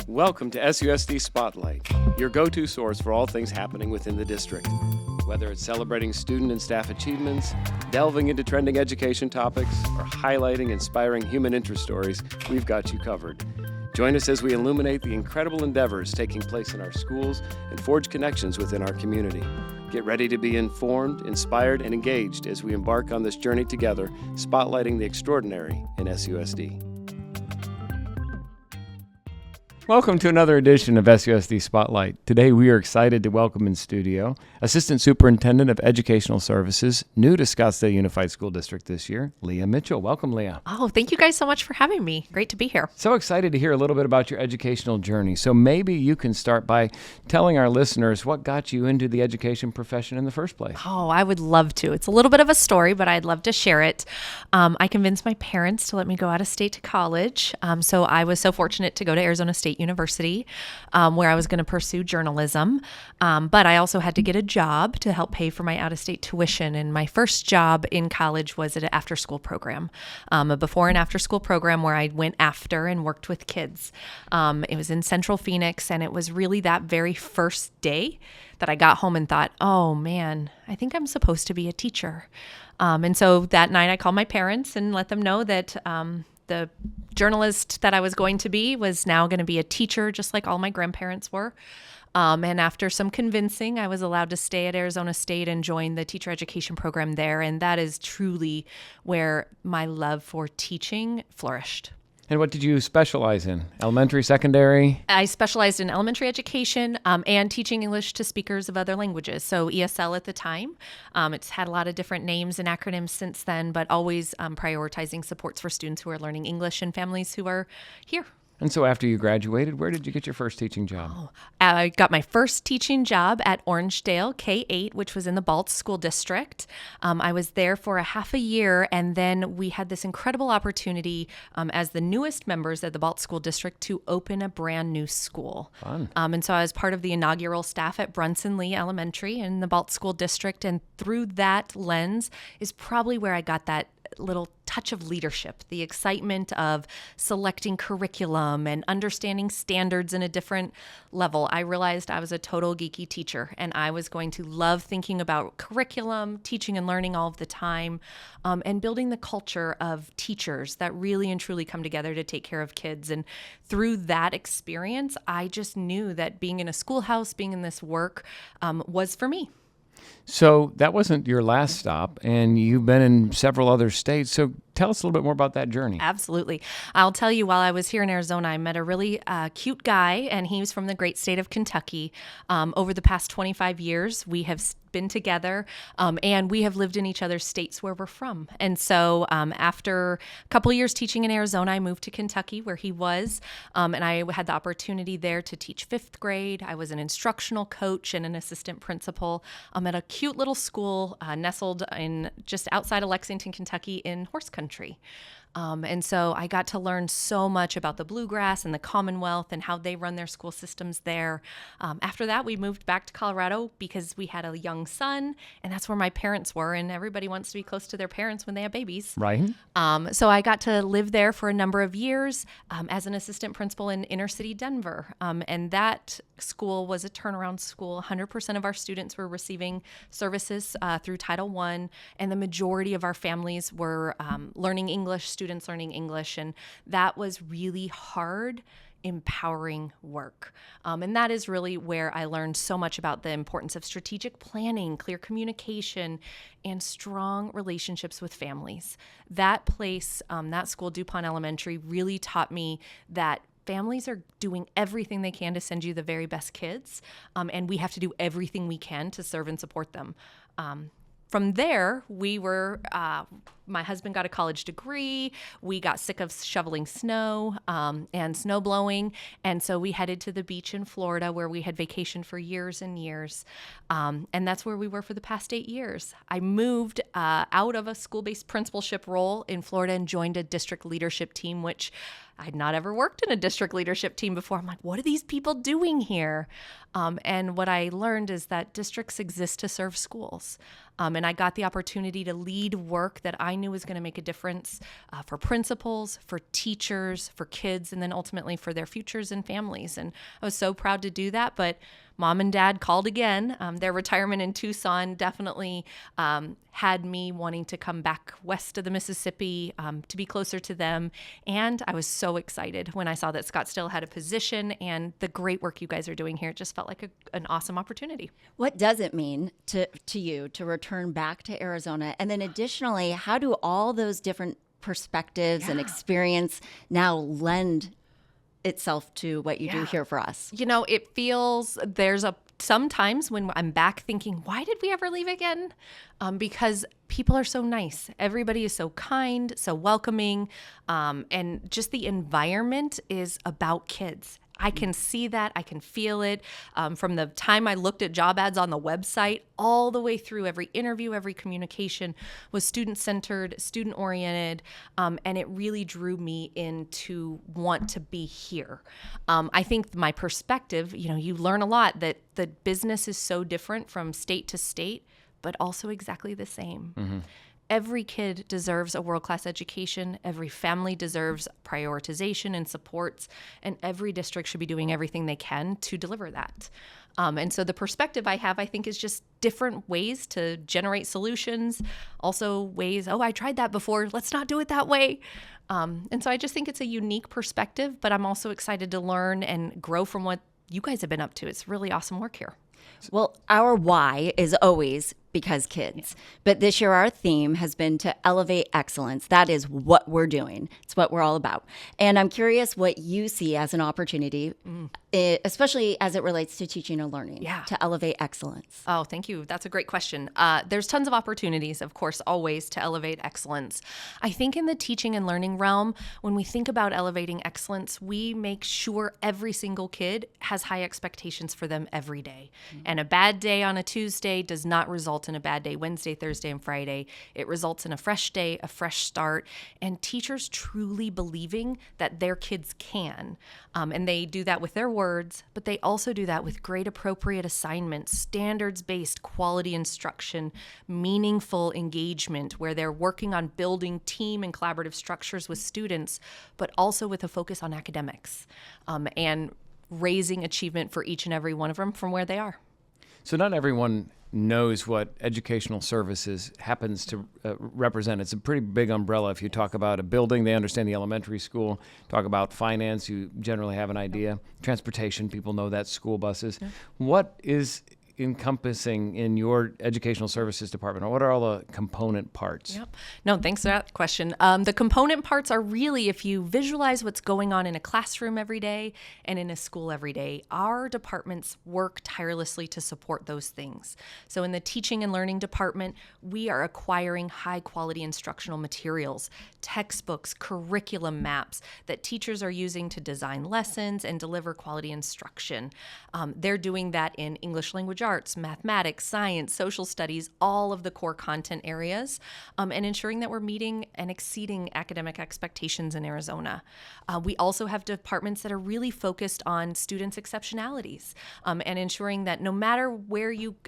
Welcome to SUSD Spotlight, your go-to source for all things happening within the district. Whether it's celebrating student and staff achievements, delving into trending education topics, or highlighting inspiring human interest stories, we've got you covered. Join us as we illuminate the incredible endeavors taking place in our schools and forge connections within our community. Get ready to be informed, inspired, and engaged as we embark on this journey together, spotlighting the extraordinary in SUSD. Welcome to another edition of SUSD Spotlight. Today we are excited to welcome in studio Assistant Superintendent of Educational Services, new to Scottsdale Unified School District this year, Leah Mitchell. Welcome, Leah. Oh, thank you guys so much for having me. Great to be here. So excited to hear a little bit about your educational journey. So maybe you can start by telling our listeners what got you into the education profession in the first place. Oh, I would love to. It's a little bit of a story, but I'd love to share it. I convinced my parents to let me go out of state to college. So I was so fortunate to go to Arizona State University, where I was going to pursue journalism. But I also had to get a job to help pay for my out-of-state tuition. And my first job in college was at an after-school program, a before and after-school program where I went after and worked with kids. It was in Central Phoenix, and it was really that very first day that I got home and thought, oh man, I think I'm supposed to be a teacher. And so that night I called my parents and let them know that the journalist that I was going to be was now going to be a teacher, just like all my grandparents were. And after some convincing, I was allowed to stay at Arizona State and join the teacher education program there. And that is truly where my love for teaching flourished. And what did you specialize in? Elementary, secondary? I specialized in elementary education and teaching English to speakers of other languages. So ESL at the time. It's had a lot of different names and acronyms since then, but always prioritizing supports for students who are learning English and families who are here. And so after you graduated, where did you get your first teaching job? I got my first teaching job at Orangedale K-8, which was in the Balch School District. I was there for a half a year, and then we had this incredible opportunity as the newest members of the Balch School District to open a brand new school. Fun. And so I was part of the inaugural staff at Brunson Lee Elementary in the Balch School District, and through that lens is probably where I got that little touch of leadership, the excitement of selecting curriculum and understanding standards in a different level. I realized I was a total geeky teacher, and I was going to love thinking about curriculum, teaching and learning all of the time, and building the culture of teachers that really and truly come together to take care of kids. And through that experience, I just knew that being in a schoolhouse, being in this work was for me. So that wasn't your last stop, and you've been in several other states. So tell us a little bit more about that journey. Absolutely. I'll tell you, while I was here in Arizona, I met a really cute guy, and he was from the great state of Kentucky. Over the past 25 years, we have been together, and we have lived in each other's states where we're from. And so after a couple of years teaching in Arizona, I moved to Kentucky where he was, and I had the opportunity there to teach fifth grade. I was an instructional coach and an assistant principal at a cute little school nestled in just outside of Lexington, Kentucky in horse country. And so I got to learn so much about the Bluegrass and the Commonwealth and how they run their school systems there. After that, we moved back to Colorado because we had a young son, and that's where my parents were, and everybody wants to be close to their parents when they have babies. Right. So I got to live there for a number of years as an assistant principal in inner city Denver. And that school was a turnaround school. 100% of our students were receiving services through Title I, and the majority of our families were learning English, students learning English, and that was really hard, empowering work. And that is really where I learned so much about the importance of strategic planning, clear communication, and strong relationships with families. That place, that school, DuPont Elementary, really taught me that families are doing everything they can to send you the very best kids, and we have to do everything we can to serve and support them. From there, my husband got a college degree. We got sick of shoveling snow and snow blowing. And so we headed to the beach in Florida where we had vacationed for years and years. And that's where we were for the past 8 years. I moved out of a school-based principalship role in Florida and joined a district leadership team, which I'd not ever worked in a district leadership team before. I'm like, what are these people doing here? And what I learned is that districts exist to serve schools. And I got the opportunity to lead work that I knew was going to make a difference for principals, for teachers, for kids, and then ultimately for their futures and families. And I was so proud to do that. But Mom and Dad called again. Their retirement in Tucson definitely had me wanting to come back west of the Mississippi to be closer to them. And I was so excited when I saw that Scottsdale had a position, and the great work you guys are doing here. It just felt like an awesome opportunity. What does it mean to you to return back to Arizona? And then additionally, how do all those different perspectives and experience now lend itself to what you do here for us? You know, it feels sometimes when I'm back thinking, why did we ever leave again? Because people are so nice. Everybody is so kind, so welcoming. And just the environment is about kids. I can see that. I can feel it from the time I looked at job ads on the website all the way through. Every interview, every communication was student-centered, student-oriented, and it really drew me in to want to be here. I think my perspective, you learn a lot that the business is so different from state to state, but also exactly the same. Mm-hmm. Every kid deserves a world-class education. Every family deserves prioritization and supports, and every district should be doing everything they can to deliver that. And so the perspective I have, I think, is just different ways to generate solutions. Also ways, I tried that before. Let's not do it that way. And so I just think it's a unique perspective, but I'm also excited to learn and grow from what you guys have been up to. It's really awesome work here. Well, our why is always because kids. But this year our theme has been to elevate excellence. That is what we're doing. It's what we're all about. And I'm curious what you see as an opportunity, especially as it relates to teaching and learning, to elevate excellence. Oh, thank you. That's a great question. There's tons of opportunities, of course, always to elevate excellence. I think in the teaching and learning realm, when we think about elevating excellence, we make sure every single kid has high expectations for them every day. Mm-hmm. And a bad day on a Tuesday does not result in a bad day Wednesday, Thursday, and Friday. It results in a fresh day, a fresh start, and teachers truly believing that their kids can. And they do that with their words, but they also do that with grade appropriate assignments, standards-based quality instruction, meaningful engagement, where they're working on building team and collaborative structures with students, but also with a focus on academics and raising achievement for each and every one of them from where they are. So not everyone knows what educational services happens to represent. It's a pretty big umbrella. If you talk about a building, they understand the elementary school. Talk about finance, you generally have an idea. Transportation, people know that, school buses. Yeah. What is encompassing in your educational services department, or what are all the component parts? Yep. No, thanks for that question. The component parts are really, if you visualize what's going on in a classroom every day and in a school every day, our departments work tirelessly to support those things. So in the teaching and learning department, we are acquiring high quality instructional materials, textbooks, curriculum maps that teachers are using to design lessons and deliver quality instruction. They're doing that in English language arts, mathematics, science, social studies, all of the core content areas, and ensuring that we're meeting and exceeding academic expectations in Arizona. We also have departments that are really focused on students' exceptionalities and ensuring that no matter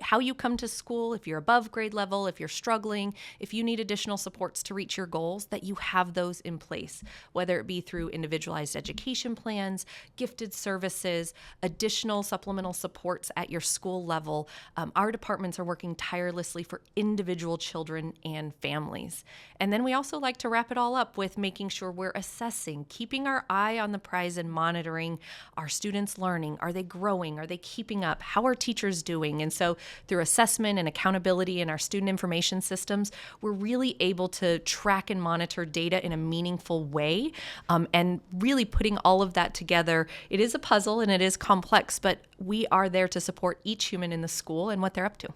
how you come to school, if you're above grade level, if you're struggling, if you need additional supports to reach your goals, that you have those in place, whether it be through individualized education plans, gifted services, additional supplemental supports at your school level. Our departments are working tirelessly for individual children and families. And then we also like to wrap it all up with making sure we're assessing, keeping our eye on the prize and monitoring our students' learning. Are they growing? Are they keeping up? How are teachers doing? And so through assessment and accountability in our student information systems, we're really able to track and monitor data in a meaningful way. And really putting all of that together, it is a puzzle and it is complex, but we are there to support each human in the school and what they're up to.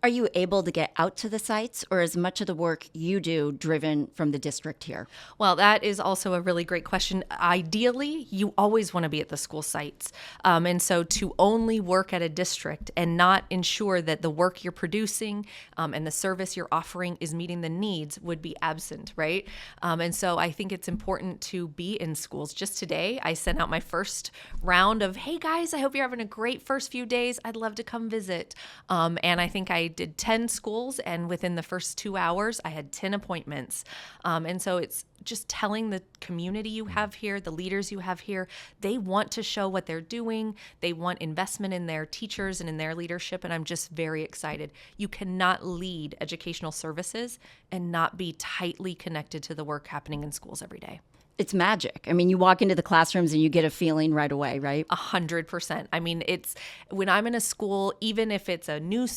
Are you able to get out to the sites, or is much of the work you do driven from the district here? Well, that is also a really great question. Ideally, you always want to be at the school sites. And so to only work at a district and not ensure that the work you're producing and the service you're offering is meeting the needs would be absent, right? And so I think it's important to be in schools. Just today, I sent out my first round of, hey guys, I hope you're having a great first few days. I'd love to come visit. And I think I did 10 schools, and within the first 2 hours, I had 10 appointments. And so it's just telling the community you have here, the leaders you have here, they want to show what they're doing. They want investment in their teachers and in their leadership, and I'm just very excited. You cannot lead educational services and not be tightly connected to the work happening in schools every day. It's magic. I mean, you walk into the classrooms and you get a feeling right away, right? 100%. I mean, it's when I'm in a school, even if it's a new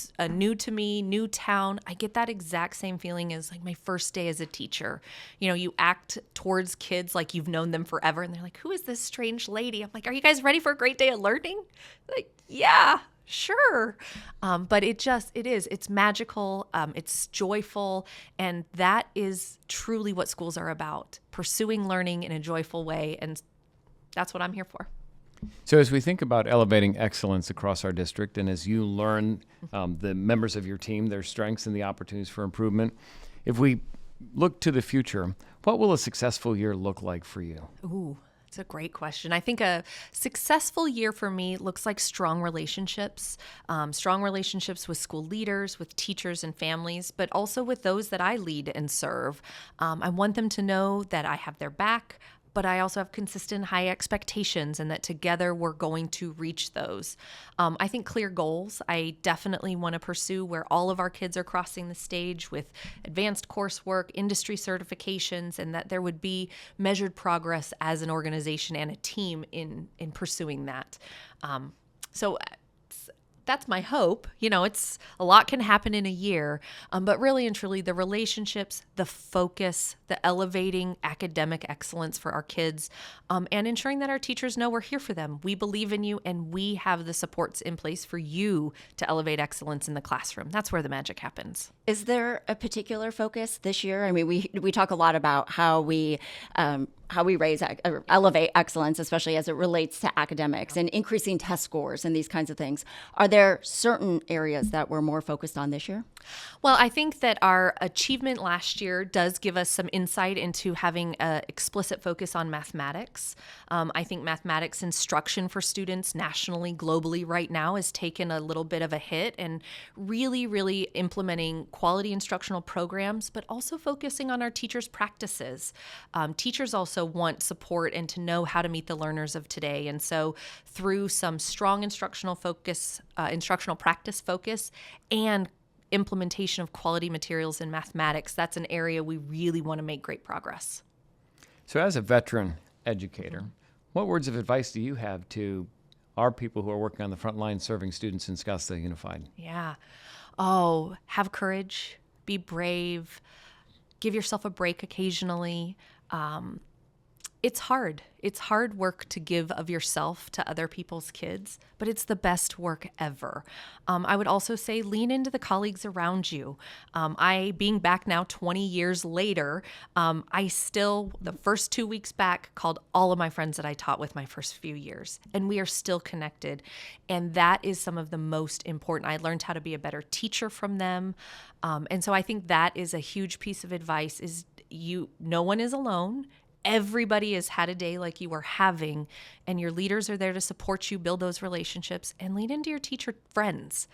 to me, new town, I get that exact same feeling as like my first day as a teacher. You know, you act towards kids like you've known them forever, and they're like, "Who is this strange lady?" I'm like, "Are you guys ready for a great day of learning?" Like, yeah. Sure. But it's magical. It's joyful. And that is truly what schools are about, pursuing learning in a joyful way. And that's what I'm here for. So as we think about elevating excellence across our district, and as you learn the members of your team, their strengths and the opportunities for improvement, if we look to the future, what will a successful year look like for you? Ooh. It's a great question. I think a successful year for me looks like strong relationships with school leaders, with teachers and families, but also with those that I lead and serve. I want them to know that I have their back, but I also have consistent high expectations and that together we're going to reach those. I think clear goals. I definitely want to pursue where all of our kids are crossing the stage with advanced coursework, industry certifications, and that there would be measured progress as an organization and a team in pursuing that. So that's my hope. You know, it's a lot can happen in a year, but really and truly the relationships, the focus, the elevating academic excellence for our kids, and ensuring that our teachers know we're here for them. We believe in you, and we have the supports in place for you to elevate excellence in the classroom. That's where the magic happens. Is there a particular focus this year? I mean, we talk a lot about how we raise or elevate excellence, especially as it relates to academics and increasing test scores and these kinds of things. Are there certain areas that we're more focused on this year? Well, I think that our achievement last year does give us some insight into having an explicit focus on mathematics. I think mathematics instruction for students nationally, globally right now has taken a little bit of a hit, and really, really implementing quality instructional programs, but also focusing on our teachers' practices. Teachers also want support and to know how to meet the learners of today. And so through some strong instructional practice focus, and implementation of quality materials in mathematics, that's an area we really want to make great progress. So as a veteran educator, what words of advice do you have to our people who are working on the front line serving students in Scottsdale Unified? Yeah. Oh, have courage, be brave, give yourself a break occasionally. It's hard. It's hard work to give of yourself to other people's kids, but it's the best work ever. I would also say lean into the colleagues around you. Being back now 20 years later, I still, the first 2 weeks back, called all of my friends that I taught with my first few years, and we are still connected. And that is some of the most important. I learned how to be a better teacher from them. And so I think that is a huge piece of advice is no one is alone. Everybody has had a day like you are having, and your leaders are there to support you, build those relationships, and lean into your teacher friends.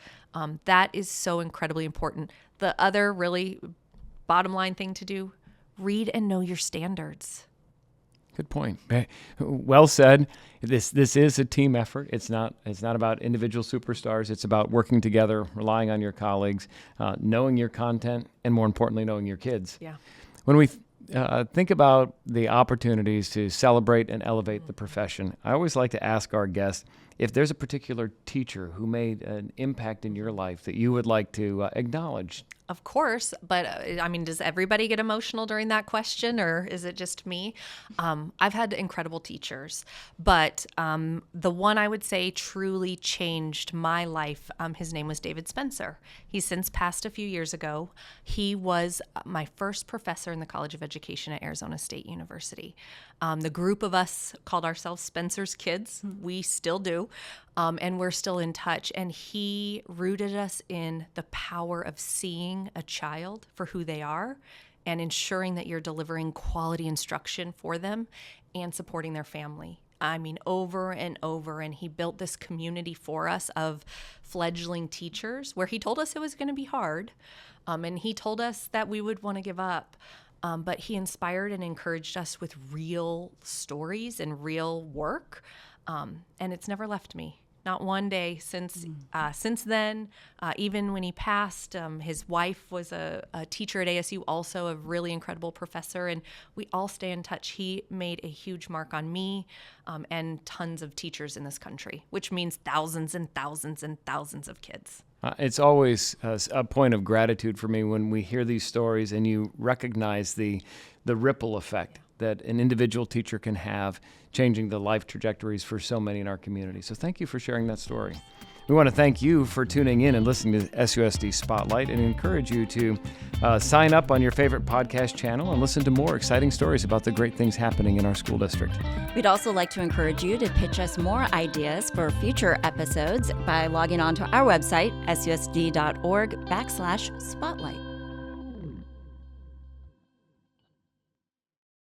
That is so incredibly important. The other really bottom line thing to do, read and know your standards. Good point. Well said. This is a team effort. It's not about individual superstars. It's about working together, relying on your colleagues, knowing your content, and more importantly, knowing your kids. Yeah. When we think about the opportunities to celebrate and elevate the profession, I always like to ask our guests if there's a particular teacher who made an impact in your life that you would like to acknowledge. Of course, but does everybody get emotional during that question, or is it just me? I've had incredible teachers, but the one I would say truly changed my life, his name was David Spencer. He's since passed a few years ago. He was my first professor in the College of Education at Arizona State University. The group of us called ourselves Spencer's Kids. We still do. And we're still in touch. And he rooted us in the power of seeing a child for who they are and ensuring that you're delivering quality instruction for them and supporting their family. over and over. And he built this community for us of fledgling teachers where he told us it was going to be hard. And he told us that we would want to give up. But he inspired and encouraged us with real stories and real work. And it's never left me. Not one day since then. Even when he passed, his wife was a teacher at ASU, also a really incredible professor, and we all stay in touch. He made a huge mark on me and tons of teachers in this country, which means thousands and thousands and thousands of kids. It's always a point of gratitude for me when we hear these stories and you recognize the ripple effect that an individual teacher can have, changing the life trajectories for so many in our community. So thank you for sharing that story. We want to thank you for tuning in and listening to SUSD Spotlight, and encourage you to sign up on your favorite podcast channel and listen to more exciting stories about the great things happening in our school district. We'd also like to encourage you to pitch us more ideas for future episodes by logging on to our website, susd.org/spotlight.